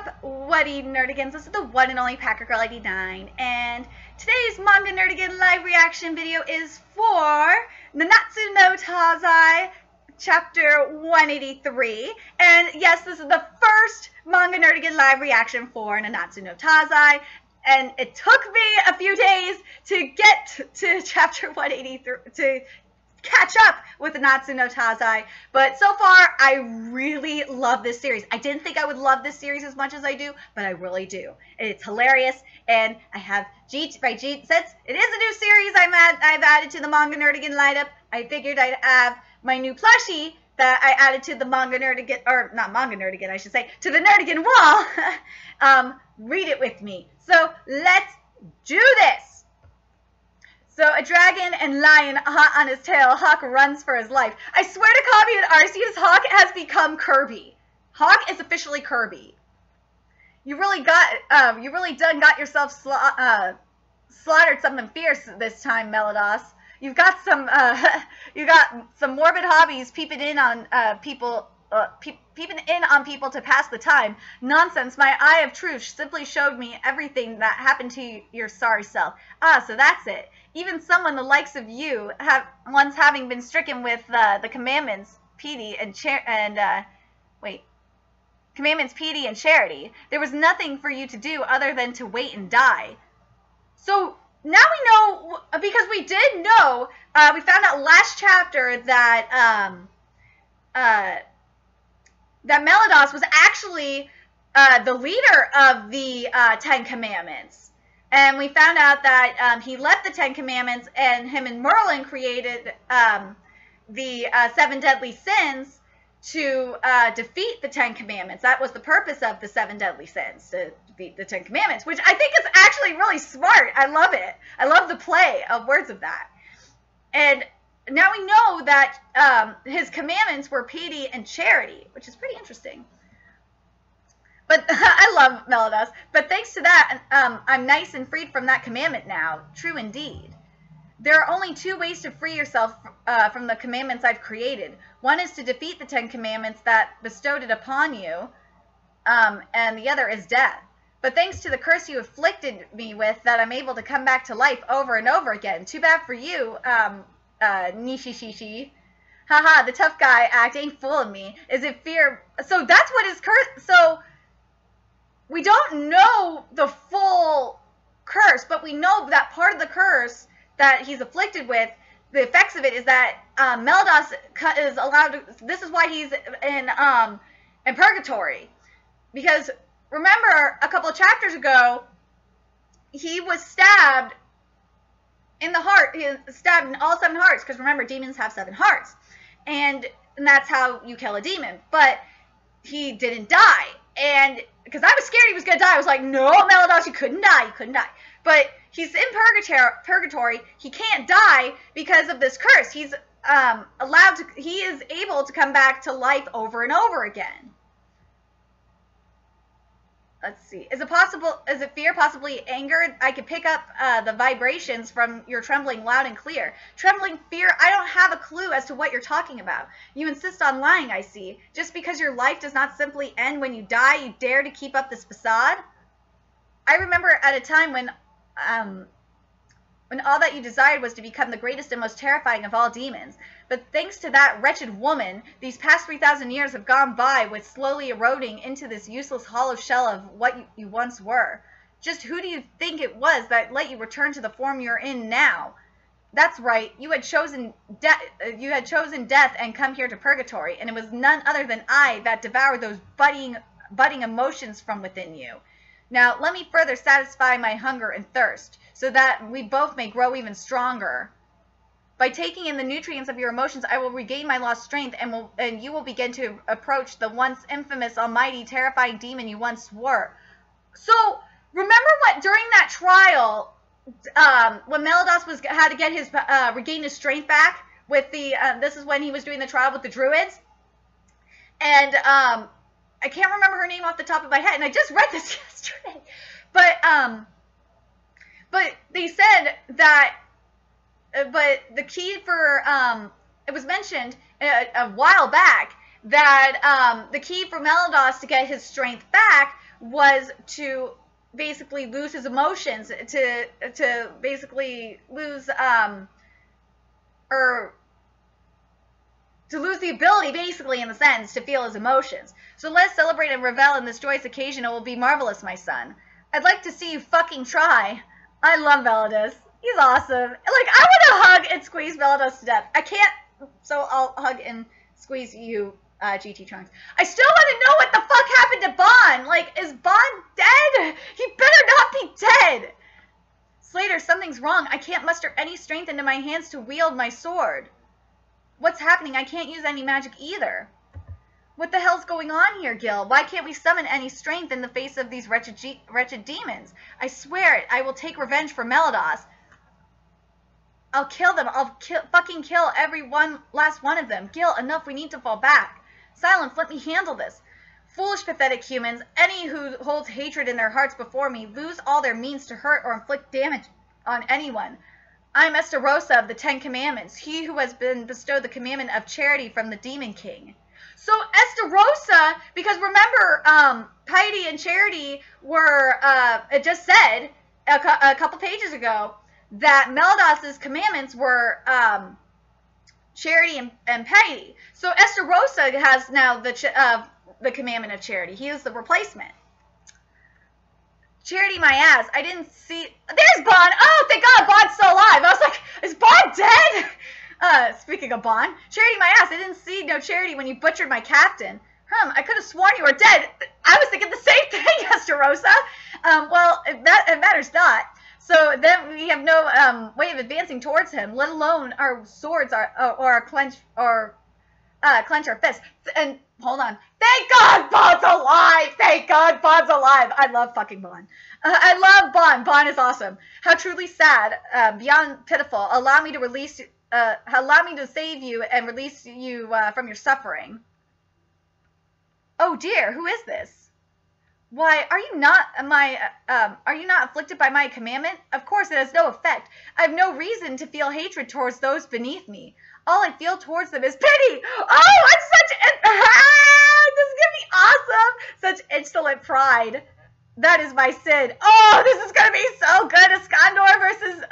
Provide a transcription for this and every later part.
up, Whatty Nerdigans? This is the one and only Packer Girl 89, and today's Manga Nerdigan live reaction video is for Nanatsu no Taizai, chapter 183. And yes, this is the first Manga Nerdigan live reaction for Nanatsu no Taizai, and it took me a few days to get to chapter 183, to catch up with Nanatsu no Taizai, but so far I really love this series. I didn't think I would love this series as much as I do, but I really do. It's hilarious, and I have since it is a new series I've added to the Manga Nerdigan lineup, I figured I'd have my new plushie that I added to the Manga Nerdigan, or not Manga Nerdigan, I should say, to the Nerdigan wall, read it with me. So let's do this! So, a dragon and lion hot on his tail, Hawk runs for his life. I swear to Kabi and Arceus, Hawk has become Kirby. Hawk is officially Kirby. You really got yourself slaughtered something fierce this time, Melados. You've got some, morbid hobbies peeping in on people to pass the time. Nonsense, my eye of truth simply showed me everything that happened to your sorry self. Ah, so that's it. Even someone the likes of you, once having been stricken with the commandments, piety, and charity, there was nothing for you to do other than to wait and die. So now we know, because we did know, we found out last chapter that that Melados was actually the leader of the Ten Commandments. And we found out that he left the Ten Commandments, and him and Merlin created the Seven Deadly Sins to defeat the Ten Commandments. That was the purpose of the Seven Deadly Sins, to defeat the Ten Commandments, which I think is actually really smart. I love it. I love the play of words of that. And now we know that his commandments were piety and charity, which is pretty interesting. But I love Melados. But thanks to that, I'm nice and freed from that commandment now. True indeed. There are only two ways to free yourself from the commandments I've created. One is to defeat the Ten Commandments that bestowed it upon you, and the other is death. But thanks to the curse you afflicted me with, that I'm able to come back to life over and over again. Too bad for you, Nishishishi. Haha, the tough guy act ain't fooling me. Is it fear? So that's what his curse. So we don't know the full curse, but we know that part of the curse that he's afflicted with, the effects of it, is that Melados is allowed to. This is why he's in purgatory, because remember a couple of chapters ago, he was stabbed in the heart. He was stabbed in all 7 hearts, because remember, demons have 7 hearts, and that's how you kill a demon. But he didn't die, and because I was scared he was going to die. I was like, no, Melados, you couldn't die. You couldn't die. But he's in purgatory. He can't die because of this curse. He's he is able to come back to life over and over again. Let's see. Is it fear, possibly anger? I could pick up the vibrations from your trembling loud and clear. Trembling fear? I don't have a clue as to what you're talking about. You insist on lying, I see. Just because your life does not simply end when you die, you dare to keep up this facade? I remember at a time when all that you desired was to become the greatest and most terrifying of all demons. But thanks to that wretched woman, these past 3,000 years have gone by with slowly eroding into this useless hollow shell of what you once were. Just who do you think it was that let you return to the form you're in now? That's right, you had chosen death and come here to purgatory, and it was none other than I that devoured those budding emotions from within you. Now, let me further satisfy my hunger and thirst, so that we both may grow even stronger. By taking in the nutrients of your emotions, I will regain my lost strength, and you will begin to approach the once infamous, almighty, terrifying demon you once were. So, remember what, during that trial, when Melados had to get his, regain his strength back with the, this is when he was doing the trial with the druids, and, I can't remember her name off the top of my head, and I just read this yesterday, but they said that, but the key for, it was mentioned a while back that the key for Meliodas to get his strength back was to basically lose his emotions, to basically lose or to lose the ability, basically, in the sense, to feel his emotions. So let's celebrate and revel in this joyous occasion. It will be marvelous, my son. I'd like to see you fucking try. I love Meliodas. He's awesome. Like, I want to hug and squeeze Meliodas to death. I can't, so I'll hug and squeeze you, GT Trunks. I still want to know what the fuck happened to Bon. Like, is Bon dead? He better not be dead. Slater, something's wrong. I can't muster any strength into my hands to wield my sword. What's happening? I can't use any magic either. What the hell's going on here, Gil? Why can't we summon any strength in the face of these wretched demons? I swear it. I will take revenge for Meliodas. I'll kill them. I'll fucking kill every last one of them. Gil, enough. We need to fall back. Silence, let me handle this. Foolish, pathetic humans. Any who holds hatred in their hearts before me lose all their means to hurt or inflict damage on anyone. I am Estarossa of the 10 Commandments, he who has been bestowed the commandment of charity from the Demon King. So Estarossa, because remember, piety and charity were, it just said a couple pages ago that Meliodas' commandments were charity and piety. So Estarossa has now the commandment of charity. He is the replacement. Charity my ass. I didn't see... There's Bon! Oh, thank God, Bon's still alive. I was like, is Bon dead? Speaking of Bon, charity my ass. I didn't see no charity when you butchered my captain. I could have sworn you were dead. I was thinking the same thing, Estarossa. Well, it matters not. So then we have no way of advancing towards him, let alone our swords or clench our fists. And hold on. Thank God Bon's alive! Thank God Bon's alive! I love fucking Bon. I love Bon. Bon is awesome. How truly sad, beyond pitiful. Allow me to save you and release you from your suffering. Oh dear, who is this? Why, are you not afflicted by my commandment? Of course, it has no effect. I have no reason to feel hatred towards those beneath me. All I feel towards them is pity. Oh, I'm this is gonna be awesome. Such insolent pride. That is my sin. Oh, this is gonna be so good. Iskandar versus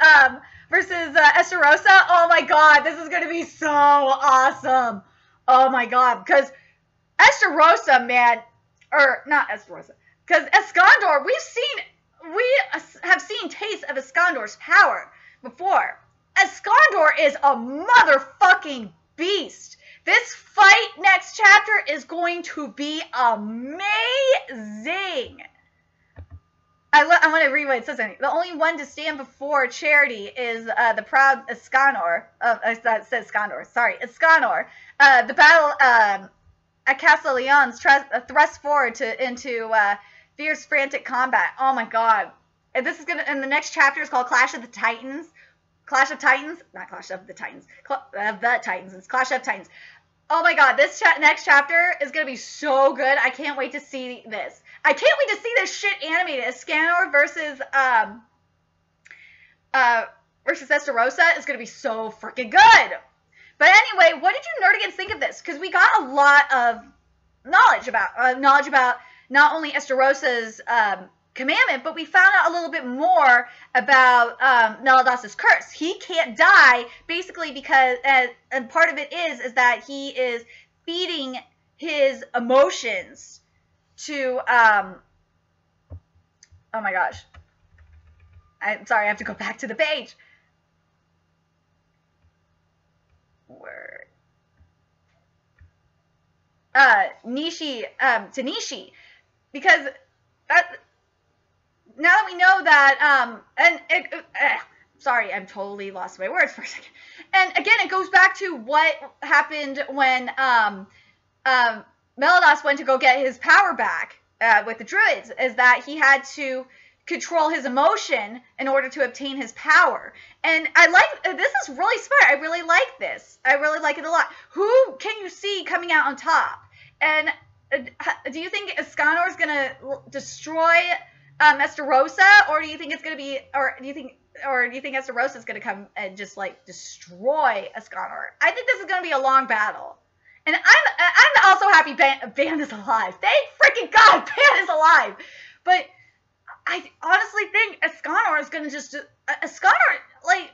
Estarossa. Oh my God, this is gonna be so awesome. Oh my God, because Estarossa, man, or not Estarossa, because Iskandar, we have seen tastes of Iskandar's power before. Iskandar is a motherfucking beast. This fight next chapter is going to be amazing. I want to read what it says. The only one to stand before charity is the proud Iskandar. That says Iskandar. Sorry, Iskandar. The battle at Castle Leon's thrust forward into fierce, frantic combat. Oh my God! And this is gonna. And the next chapter is called Clash of the Titans. Clash of Titans, not Clash of the Titans. The Titans. It's Clash of Titans. Oh my God! This next chapter is gonna be so good. I can't wait to see this. I can't wait to see this shit animated. Iskandar versus Estarossa is gonna be so freaking good. But anyway, what did you nerdigans think of this? Because we got a lot of knowledge about not only Estarossa's commandment, but we found out a little bit more about Meliodas' curse. He can't die, basically because, and part of it is that he is feeding his emotions to, oh my gosh. I'm sorry, I have to go back to the page. Word. Nishi, to Nishi. Because now that we know that, sorry, I'm totally lost my words for a second. And again, it goes back to what happened when Meliodas went to go get his power back with the druids, is that he had to control his emotion in order to obtain his power. And I like, this is really smart. I really like this. I really like it a lot. Who can you see coming out on top? And do you think Iskandar is going to destroy Estarossa, or do you think it's going to be, or do you think Estarossa is going to come and just like destroy Iskandar? I think this is going to be a long battle. And I'm also happy Ban is alive. Thank freaking God Ban is alive. But I honestly think Escanor is going to just... Escanor, like...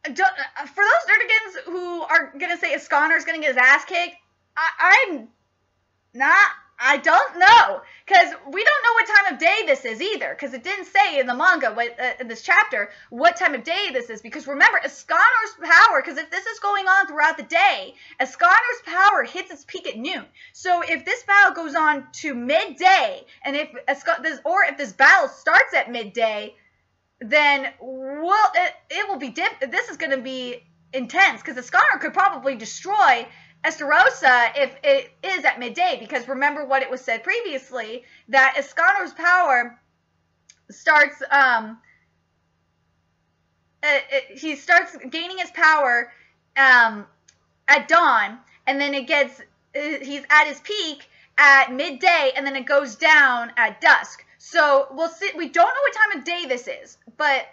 For those Nerdigans who are going to say Escanor is going to get his ass kicked, I don't know, because we don't know what time of day this is either, because it didn't say in the manga, in this chapter, what time of day this is, because remember, Escanor's power, because if this is going on throughout the day, Escanor's power hits its peak at noon. So if this battle goes on to midday, and if this battle starts at midday, then it will be this is going to be intense, because Escanor could probably destroy Estarossa if it is at midday, because remember what it was said previously, that Escanor's power starts, he starts gaining his power at dawn, and then he's at his peak at midday, and then it goes down at dusk. So we'll see. We don't know what time of day this is, but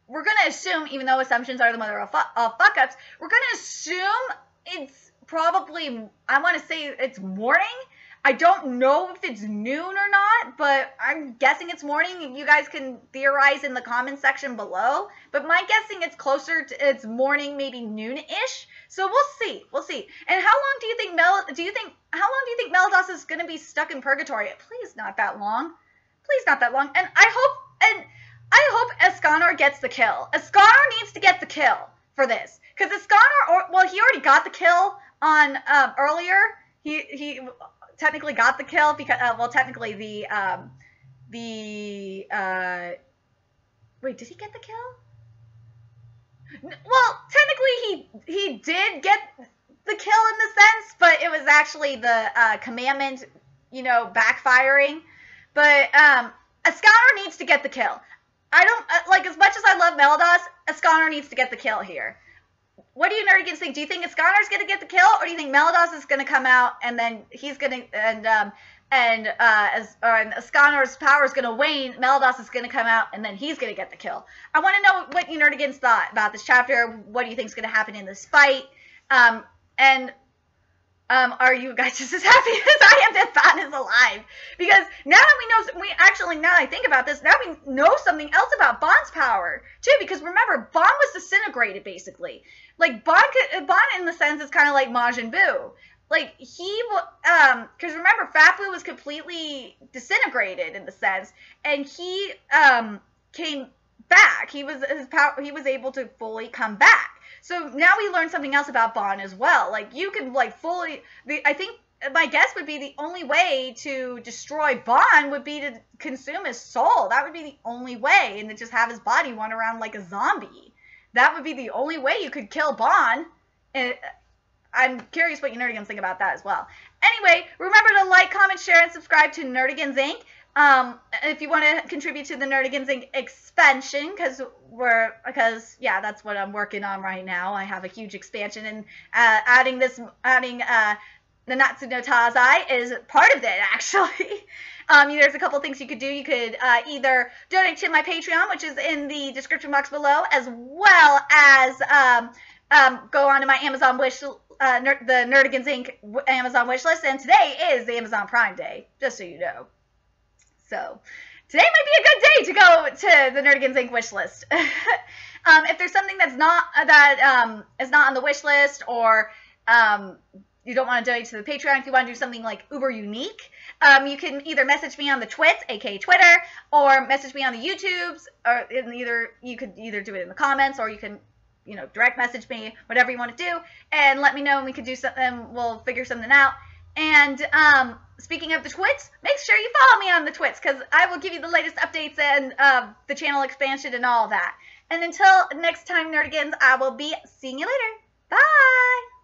we're going to assume, even though assumptions are the mother of fuck-ups, we're going to assume it's probably, I want to say it's morning. I don't know if it's noon or not, but I'm guessing it's morning. You guys can theorize in the comment section below. But my guessing it's closer to it's morning, maybe noon-ish. So we'll see. We'll see. And how long do you think how long do you think Melados is going to be stuck in purgatory? Please not that long. Please not that long. And I hope Escanor gets the kill. Escanor needs to get the kill for this, because Escanor, well, he already got the kill on earlier. He technically got the kill because well, technically wait, did he get the kill? Well, technically he did get the kill in the sense, but it was actually the commandment, you know, backfiring. But Escanor needs to get the kill. I don't like, as much as I love Melados, Escanor needs to get the kill here. What do you Nerdigans think? Do you think Escanor's going to get the kill, or do you think Melados is going to come out and then he's going to and Escanor's power is going to wane? Melados is going to come out and then he's going to get the kill. I want to know what you Nerdigans thought about this chapter. What do you think is going to happen in this fight? Are you guys just as happy as I am that Ban is alive? Because now that now that I think about this, now we know something else about Ban's power, too. Because remember, Ban was disintegrated, basically. Like, Ban in the sense is kind of like Majin Buu. Like, because remember, Fat Buu was completely disintegrated in the sense, and he came back. He was able to fully come back. So now we learned something else about Ban as well. Like, you can, like, I think my guess would be the only way to destroy Ban would be to consume his soul. That would be the only way, and to just have his body run around like a zombie. That would be the only way you could kill Ban. And I'm curious what you Nerdigans think about that as well. Anyway, remember to like, comment, share, and subscribe to Nerdigans Inc. If you want to contribute to the Nerdigans Inc. expansion, because yeah, that's what I'm working on right now. I have a huge expansion, and adding Nanatsu no Taizai is part of it, actually. There's a couple things you could do. You could either donate to my Patreon, which is in the description box below, as well as go on to my Amazon wish, the Nerdigans Inc. Amazon wish list. And today is the Amazon Prime Day, just so you know. So today might be a good day to go to the Nerdigans Inc. wish list. If there's something that's not is not on the wish list, or you don't want to donate to the Patreon, if you want to do something like uber unique, you can either message me on the Twits, aka Twitter, or message me on the YouTubes, or you could either do it in the comments, or you can, you know, direct message me, whatever you want to do, and let me know, and we could do something. We'll figure something out. And speaking of the Twits, make sure you follow me on the Twits, because I will give you the latest updates and the channel expansion and all that. And until next time, Nerdigans, I will be seeing you later. Bye!